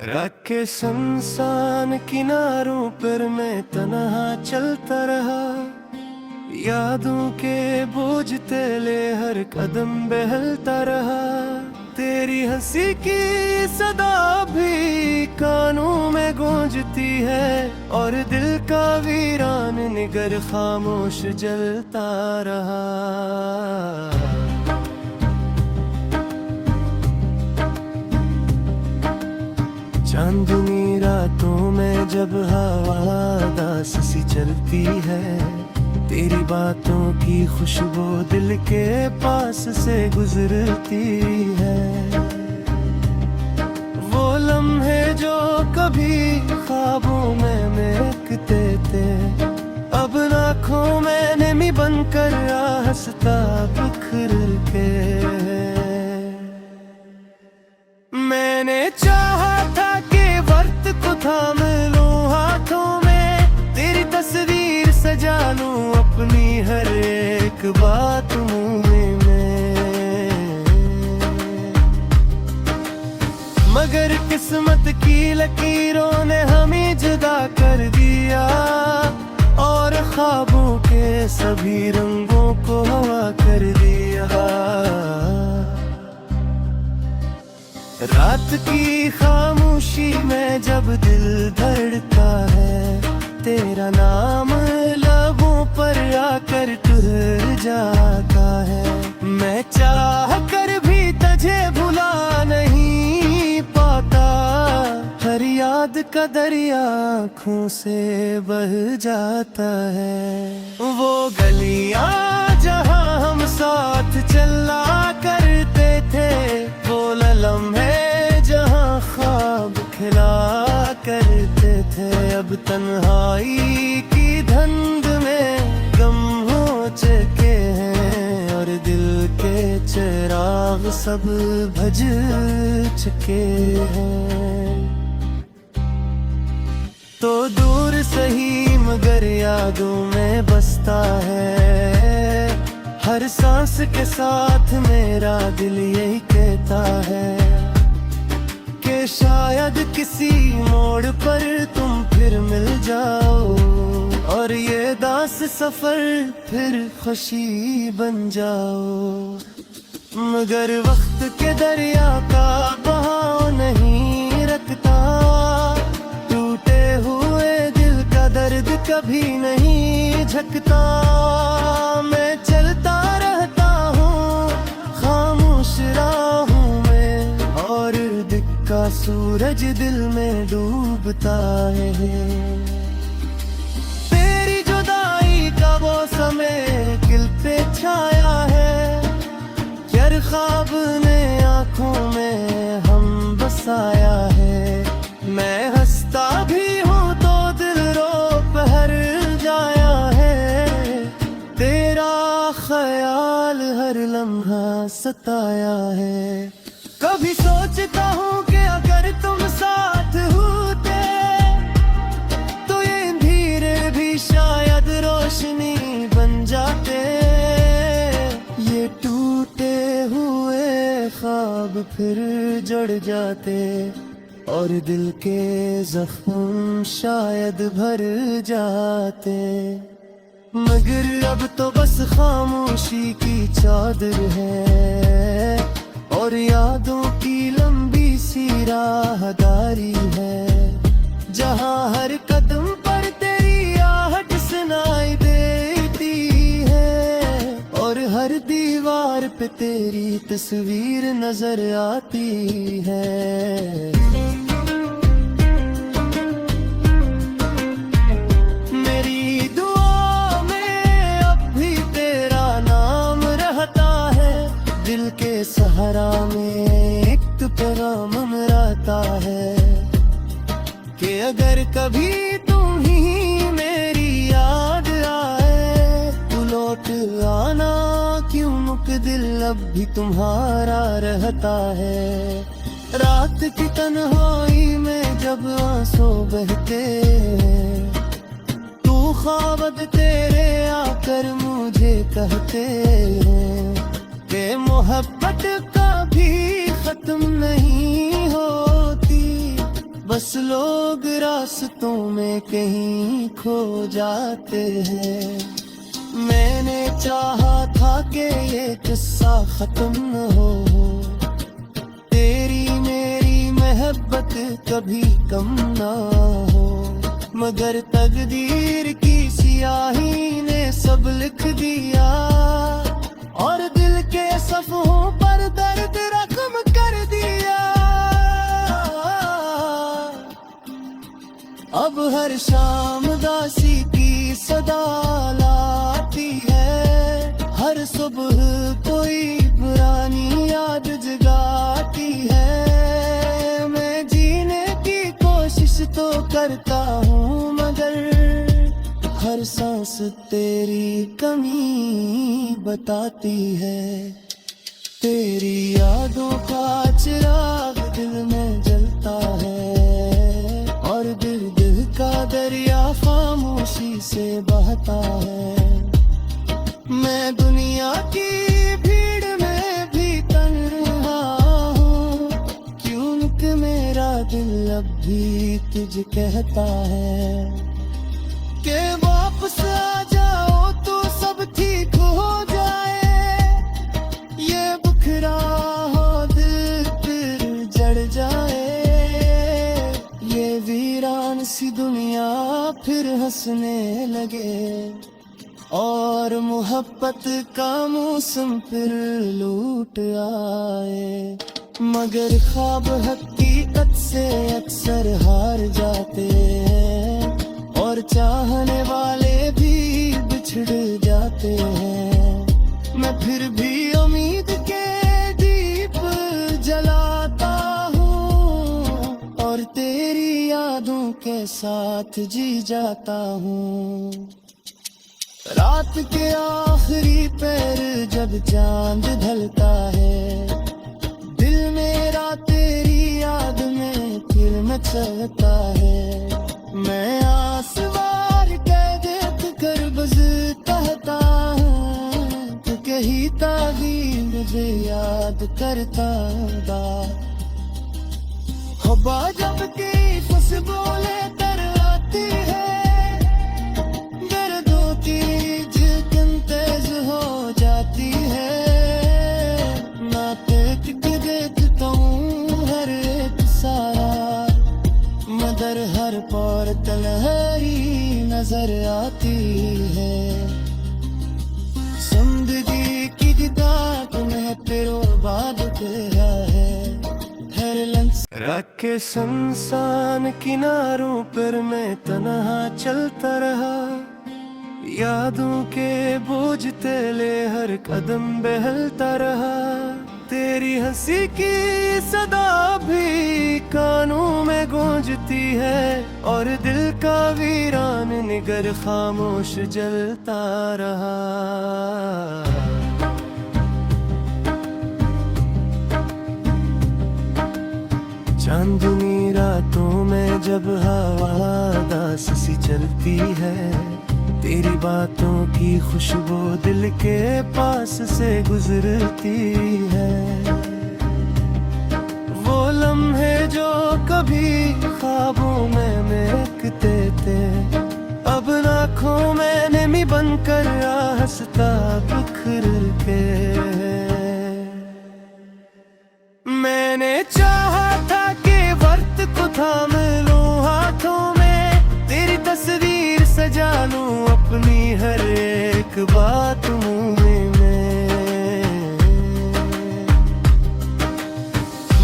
रख के सुनसान किनारों पर मैं तन्हा चलता रहा, यादों के बोझ तले हर कदम बहलता रहा। तेरी हंसी की सदा भी कानों में गूंजती है, और दिल का वीरान निगर खामोश जलता रहा। चांदनी रातों में जब हवा दास सी चलती है, तेरी बातों की खुशबू दिल के पास से गुजरती है। वो लम्हे जो कभी ख्वाबों में महकते थे, अब आँखों में नमी बनकर हंसता बिखर के। मैंने चाहा था कि वक्त को थाम लूं हाथों में, तेरी तस्वीर सजा लूं अपनी हर एक बात मुँह में। मगर किस्मत की लकीरों ने हमें जुदा कर दिया, और ख्वाबों के सभी रंगों को हवा कर दिया। रात की खामोशी में जब दिल धड़कता है, तेरा नाम लबों पर आकर ठहर जाता है। मैं चाह कर भी तुझे भुला नहीं पाता, हर याद का दरिया आँखों से बह जाता है। वो गलियां जहां हम साथ चला करते थे, वो लम्हे जहां ख्वाब खिला करते थे, अब तन्हाई की धुंध में गम हो चुके हैं, और दिल के चिराग सब बुझ चुके हैं। तो दूर सही मगर यादों में बसता है, हर सांस के साथ मेरा दिल यही कहता है कि शायद किसी मोड़ पर तुम फिर मिल जाओ, और ये दास सफर फिर खुशी बन जाओ। मगर वक्त के दरिया का बहाव नहीं रखता, टूटे हुए दिल का दर्द कभी नहीं झकता। मैं चलता रहता हूँ खामोश राहों में, और दिख का सूरज दिल में डूबता है। तेरी जुदाई का वो समय दिल पे छाया है, यार ख्वाब ने आँखों में हम बसाया है। मैं हंसता भी हूँ तो दिल रो बहर जाया है, तेरा ख्याल हर लम्हा सताया है। कभी सोचता हूँ कि अगर तुम साथ होते, तो ये धीरे भी शायद रोशनी बन जाते। ये टूटे हुए ख्वाब फिर जुड़ जाते, और दिल के जख्म शायद भर जाते। मगर अब तो बस खामोशी की चादर है, और यादों की लंबी सी राहदारी है, जहां हर कदम पर तेरी आहट सुनाई देती है, और हर दीवार पे तेरी तस्वीर नजर आती है। मेरी दुआ में अब भी तेरा नाम रहता है, दिल के सहारा में एक पैगाम मराता है कि अगर कभी तुम ही मेरी याद आए, तो लौट आना क्यों कि दिल अब भी तुम्हारा रहता है। रात की तन्हाई में जब आंसू बहते, तू ख्वाब तेरे आकर मुझे कहते हैं कि मोहब्बत कभी खत्म नहीं होती, बस लोग रास्तों में कहीं खो जाते हैं। मैंने चाहा था कि ये किस्सा खत्म न हो, तेरी मेरी मोहब्बत कभी कम ना हो, मगर तकदीर की सियाही ने सब लिख दिया और दिल के सफ़ों पर दर्द रकम कर दिया। अब हर शाम दासी की सदा लाती है, हर सुबह कोई पुरानी याद जगाती है। मैं जीने की कोशिश तो करता हूँ, मगर हर सांस तेरी कमी बताती है। तेरी यादों का चिराग दिल में जलता है और दिल का दरिया खामोशी से बहता है। मैं दुनिया की भीड़ में भी तन्हा हूँ, क्योंकि मेरा दिल अब भी तुझे कहता है कि वापस आ जाओ तो सब ठीक हो जाए। ये बिखरा हो दिल फिर जड़ जाए, ये वीरान सी दुनिया फिर हंसने लगे और मोहब्बत का मौसम फिर लूट आए। मगर ख्वाब हकीकत से अक्सर हार जाते हैं और चाहने वाले भी बिछड़ जाते हैं। मैं फिर भी उम्मीद के दीप जलाता हूँ और तेरी यादों के साथ जी जाता हूँ। रात के आखिरी पैर जब चांद ढलता है, दिल मेरा तेरी याद में फिर मचलता है। मैं आसवार कह देख कर बस कहता हूँ, तू कही ताज़ी मुझे याद करता दा। हवा जब की फस बोले तर आती है, दर्दों की झिलकिन तेज हो जाती है। ना देख के देखता हूँ हर एक सारा, मगर हर पौर तन्हाई नजर आती है। जिंदगी की जिदा तुम्हें तेरो बाद तेरा है, हर लम्स रख के संसान किनारों पर मैं तन्हा चलता रहा। यादों के बोझ तले हर कदम बहलता रहा। तेरी हंसी की सदा भी कानों में गूंजती है और दिल का वीरान निगर खामोश जलता रहा। चांदनी रातों में जब हवा दास सी चलती है, तेरी बातों की खुशबू दिल के पास से गुजरती है। वो लम्हे जो कभी ख्वाबों में महकते थे, अब आँखों में नमी बनकर हंसता बिखर के। मैंने चाहा था कि वक्त को थाम लूं हाथों में, तेरी तस्वीर सजा लूं अपनी हर एक बात मुँह में।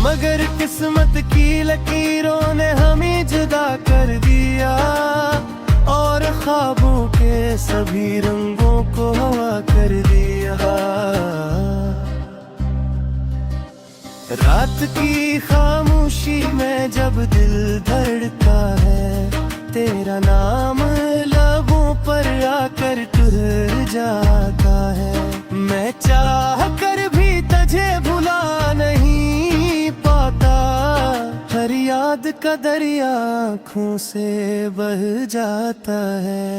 मगर किस्मत की लकीरों ने हमें जुदा कर दिया और ख्वाबों के सभी रंगों को हवा कर दिया। रात की खामोशी में जब दिल धड़कता है, तेरा नाम लबों पर आकर ठहर जाता है। मैं चाह कर भी तुझे भुला नहीं पाता, हर याद का दरिया आँखों से बह जाता है।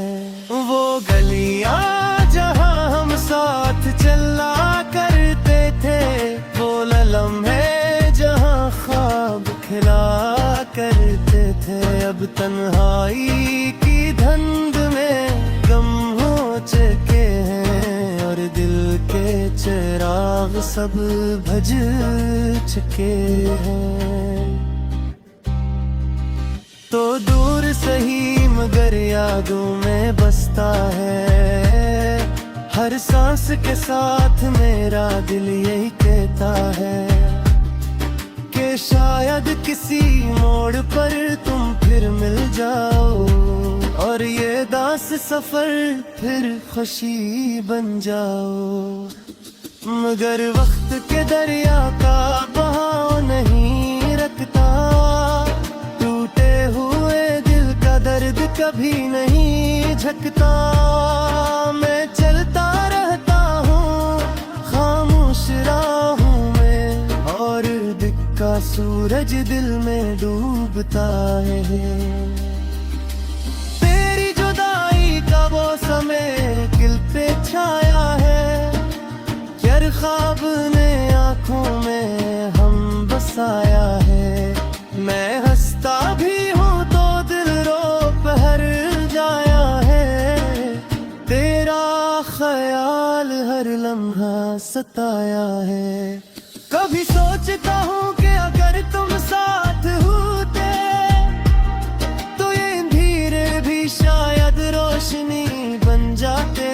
वो गलियां जहां हम साथ चला करते थे, वो लम्हे जहां ख्वाब खिला करते जाते थे, अब तन्हाई की धुंध में गम हो चुके हैं, और दिल के चिराग सब बुझ चुके हैं। तो दूर सही मगर यादों में बसता है, हर सांस के साथ मेरा दिल यही कहता है कि शायद किसी मोड़ पर तुम फिर मिल जाओ, और ये दास सफर फिर खुशी बन जाओ। मगर वक्त के दरिया का बहाव नहीं रखता, टूटे हुए दिल का दर्द कभी नहीं झकता। मैं चलता रहता हूँ खामोश राहों में, और दिक्का सूरज दिल में डूबता है। तेरी जुदाई का वो समय दिल पे छाया है, यार ख्वाब ने आँखों में हम बसाया है। मैं हंसता भी हूँ तो दिल रो पहर जाया है, तेरा ख्याल हर लम्हा सताया है। कभी सोचता हूँ कि अगर तुम साथ होते तो ये अंधेरे भी शायद रोशनी बन जाते,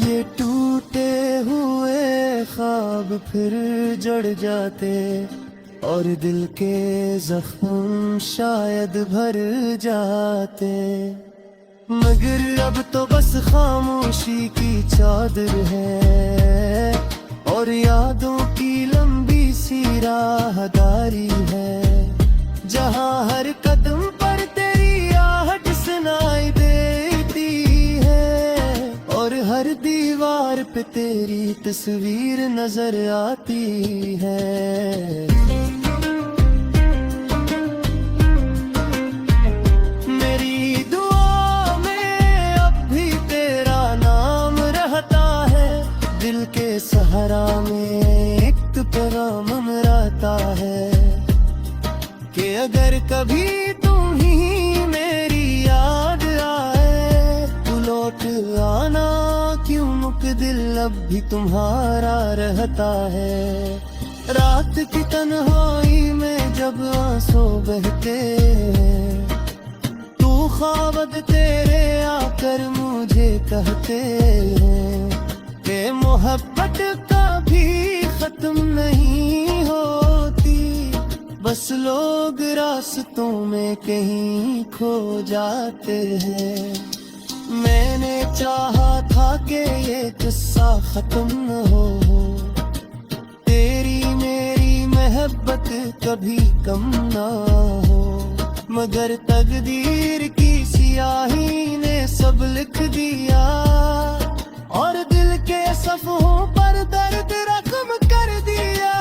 ये टूटे हुए ख्वाब फिर जुड़ जाते, और दिल के जख्म शायद भर जाते। मगर अब तो बस खामोशी की चादर है, और यादों की लंबी सी राहदारी है, जहाँ हर कदम पर तेरी आहट सुनाई देती है, और हर दीवार पे तेरी तस्वीर नजर आती है। मेरी दुआ में अब भी तेरा नाम रहता है, दिल के सहारा में एक पैगाम रहता है कि अगर कभी तुम ही मेरी याद आए तो लौट आना, क्यों कि दिल अब भी तुम्हारा रहता है। रात की तन्हाई में जब आंसू बहते हैं, तू ख्वाब तेरे आकर मुझे कहते हैं कि मोहब्बत कभी खत्म नहीं होती, बस लोग रास्तों में कहीं खो जाते हैं। मैंने चाहा था कि ये किस्सा खत्म न हो, तेरी मेरी मोहब्बत कभी कम ना हो, मगर तकदीर की सियाही ने सब लिख दिया, और दिल के सफ़ों पर दर्द रकम कर दिया।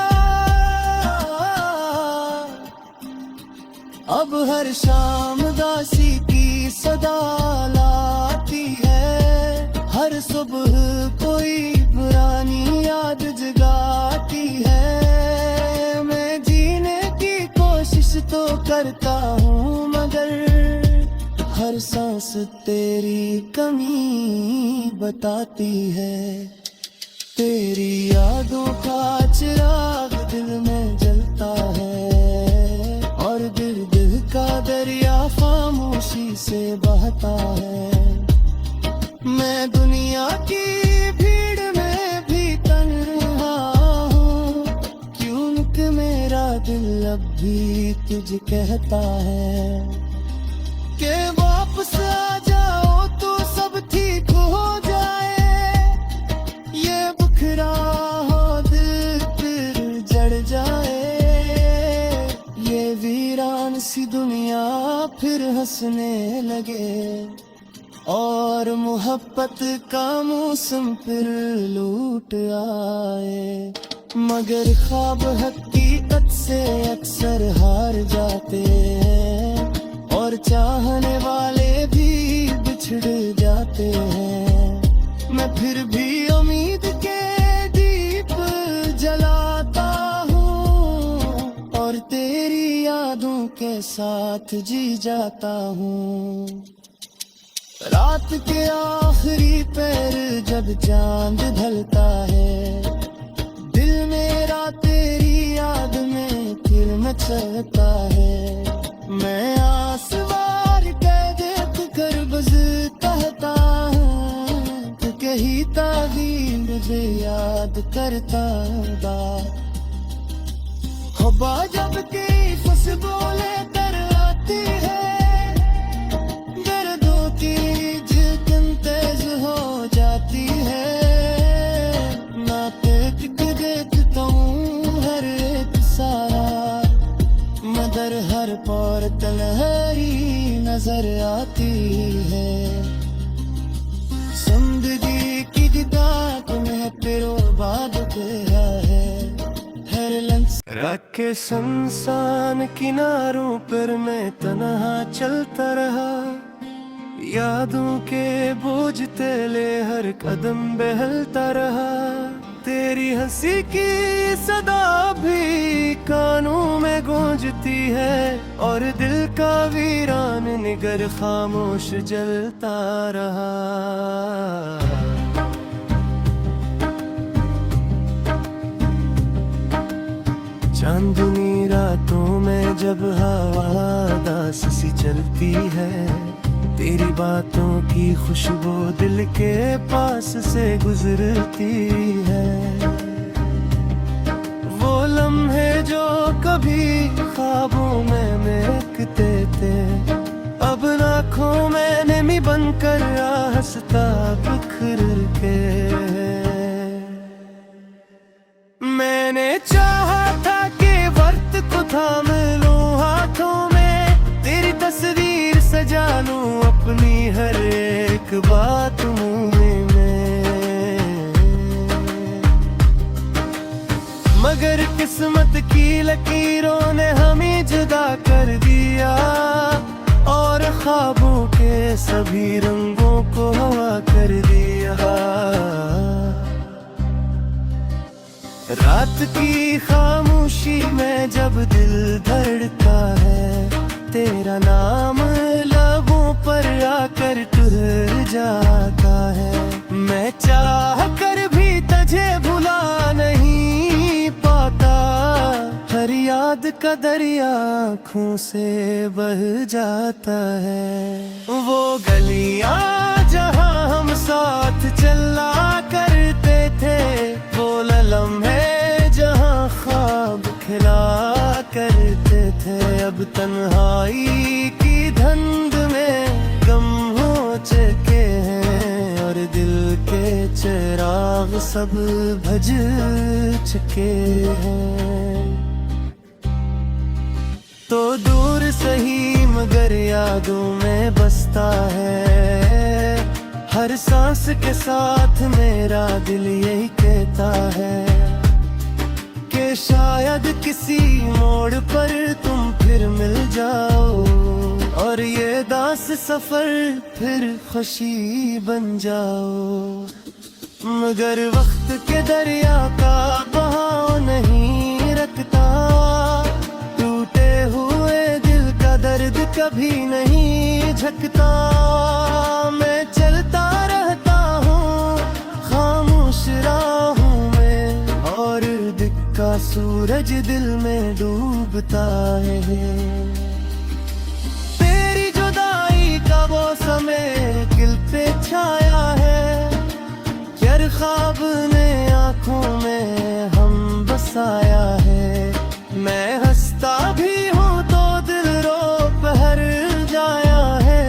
अब हर शाम दासी की सदा लाती है, हर सुबह कोई पुरानी याद जगाती है। मैं जीने की कोशिश तो करता हूँ, मगर हर सांस तेरी कमी बताती है। तेरी यादों का चिराग दिल में जलता है, और दिल का दरिया खामोशी से बहता है। मैं दुनिया की भीड़ में भी तन्हा हूँ, क्योंकि मेरा दिल अब भी तुझे कहता है कि वापस आ जाओ तो सब ठीक हो जाए। ये बिखरा हो दिल फिर जड़ जाए, ये वीरान सी दुनिया फिर हंसने लगे, और मोहब्बत का मौसम फिर लूट आए। मगर ख्वाब हकीकत से अक्सर हार जाते हैं, और चाहने वाले भी बिछड़ जाते हैं। मैं फिर भी उम्मीद के दीप जलाता हूँ, और तेरी यादों के साथ जी जाता हूँ। रात के आखिरी पैर जब चांद ढलता है, दिल मेरा तेरी याद में फिर मचलता है। मैं आसमां के देख कर बस कहता हूँ, तू कही ताबीर मुझे याद करता बा। हवा जब की खुशबू लेकर आती है, दर्दों की धड़कन तेज हो जाती है। नाते टिक देखता हूँ हर एक सारा, मगर हर पौर तन्हाई नजर आती है। जिंदगी की किताब में तेरो बाद गया है, हर लम्स रख के संसान किनारों पर मैं तन्हा चलता रहा। यादों के बोझ तले हर कदम बहलता रहा। तेरी हंसी की सदा भी कानों में गूंजती है, और दिल का वीरान निगर खामोश जलता रहा। चांदनी रातों में जब हवा दास सी चलती है, तेरी बातों की खुशबू दिल के पास से गुजरती है। वो लम्हे जो कभी ख्वाबों में महकते थे, अब आँखों में नमी बनकर हंसता बिखर के। मैंने चाहा था कि वक्त को थाम लूं हाथों में, तेरी तस्वीर सजा लूं अपनी हर एक बात मुंह में। मगर किस्मत की लकीरों ने हमें जुदा कर दिया, और ख्वाबों के सभी रंगों को हवा कर दिया। रात की खामोशी में जब दिल धड़का है, तेरा नाम लबों पर आकर ठहर जाता है। मैं चाह कर भी तुझे भुला नहीं पाता, हर याद का दरिया आँखों से बह जाता है। वो गलियां जहां हम साथ चला करते थे, वो लम्हे जहां ख्वाब खिला करते थे, अब तन्हाई की धुंध में गम हो चुके हैं, और दिल के चिराग सब भज चुके हैं। तो दूर सही मगर यादों में बसता है, हर सांस के साथ मेरा दिल यही कहता है कि शायद किसी मोड़ पर तुम फिर मिल जाओ, और ये दास सफर फिर खुशी बन जाओ। मगर वक्त के दरिया का बहाव नहीं रखता, टूटे हुए दिल का दर्द कभी नहीं झकता। मैं चलता रहता हूँ खामोश राहों में, और दिल का सूरज दिल में डूबता है। तेरी जुदाई का वो समय दिल पे छाया है, यार ख्वाब ने आँखों में हम बसाया है। मैं हंसता भी हूँ तो दिल रो बहर जाया है,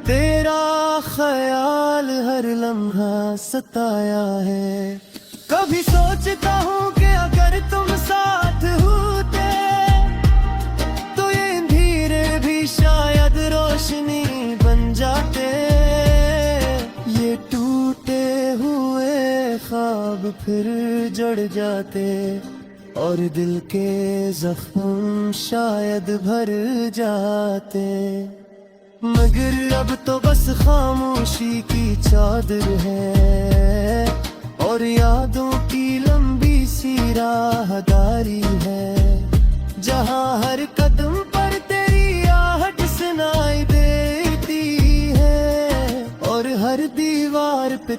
तेरा ख्याल हर लम्हा सताया है। कभी सोचता हूँ कि अगर तुम साथ होते, तो ये धीरे भी शायद रोशनी बन जाते। ये टूटे हुए ख्वाब फिर जुड़ जाते, और दिल के जख्म शायद भर जाते। मगर अब तो बस खामोशी की चादर है, और यादों की लंबी सी राहदारी है, जहाँ हर कदम पर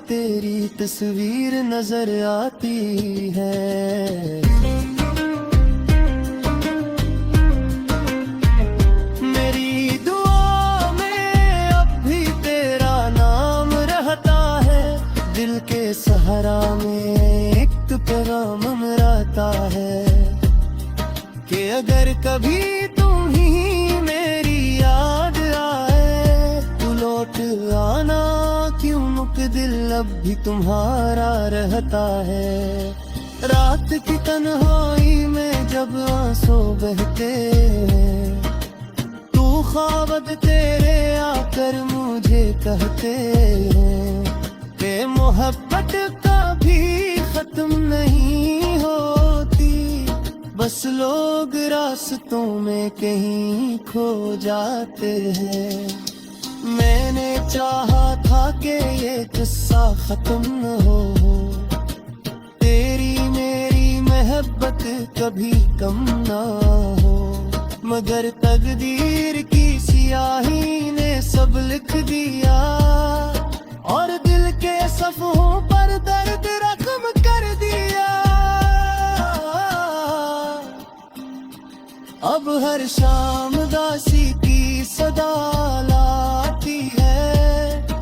तेरी तस्वीर नजर आती है। मेरी दुआ में अब भी तेरा नाम रहता है, दिल के सहारा में एक पैगाम रहता है कि अगर कभी तुम ही मेरी याद आए तो लौट आना, क्यों कि दिल अब भी तुम्हारा रहता है। रात की तन्हाई में जब आंसू बहते हैं, तू ख्वाब तेरे आकर मुझे कहते हैं कि मोहब्बत कभी खत्म नहीं होती, बस लोग रास्तों में कहीं खो जाते हैं। मैंने चाहा था कि ये किस्सा खत्म न हो, तेरी मेरी मोहब्बत कभी कम ना हो, मगर तकदीर की सियाही ने सब लिख दिया और दिल के सफ़ों पर दर्द रकम कर दिया। अब हर शाम दासी की सदा लाती है,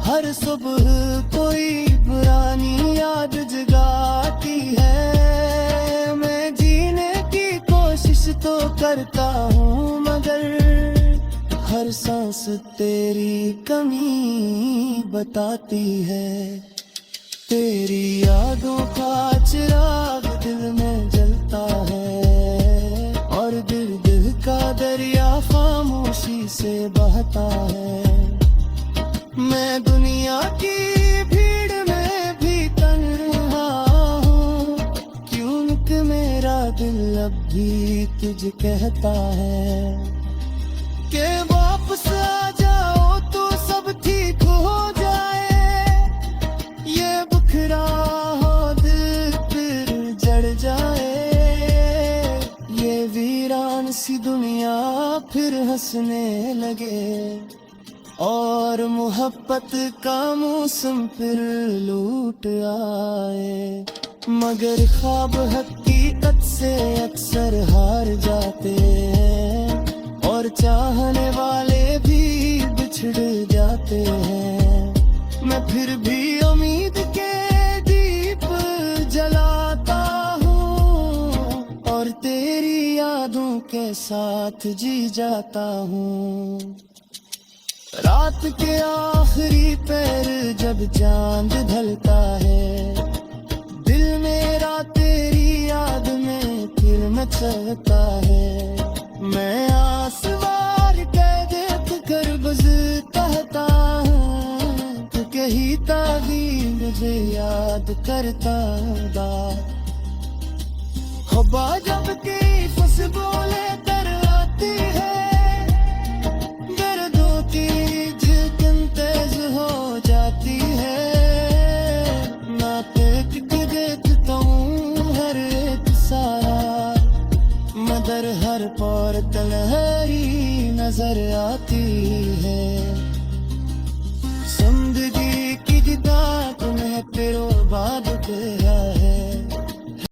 हर सुबह कोई पुरानी याद जगाती है। मैं जीने की कोशिश तो करता हूँ, मगर हर सांस तेरी कमी बताती है। तेरी यादों का चिराग दिल में जलता है और दिल का दरिया खामोशी से बहता है। मैं दुनिया की भीड़ में भी तन्हा हूँ, क्यों कि मेरा दिल अब भी तुझे कहता है कि वापस आ जाओ तो सब ठीक हो जाए। ये बिखरा हो दिल फिर जड़ जाए, ये वीरान सी दुनिया फिर हंसने लगे और मोहब्बत का मौसम फिर लूट आए। मगर ख्वाब हकीकत से अक्सर हार जाते हैं और चाहने वाले भी बिछड़ जाते हैं। मैं फिर भी उम्मीद के दीप जलाता हूँ और तेरी यादों के साथ जी जाता हूँ। रात के आखिरी पैर जब चांद ढलता है, दिल मेरा तेरी याद में फिर मचलता है। मैं आसवार के देख कर बस कहता हूँ कि कहीं ताबीर मुझे याद करता दा। हवा जब की फस बोले तर आती है, दर्दों की झिलकिन तेज हो जाती है। मैं देख के देखता हूँ हर एक सारा, मगर हर पौर तन्हाई नजर आती है। जिंदगी की जिदा तुम्हें तेरो बाद गया है।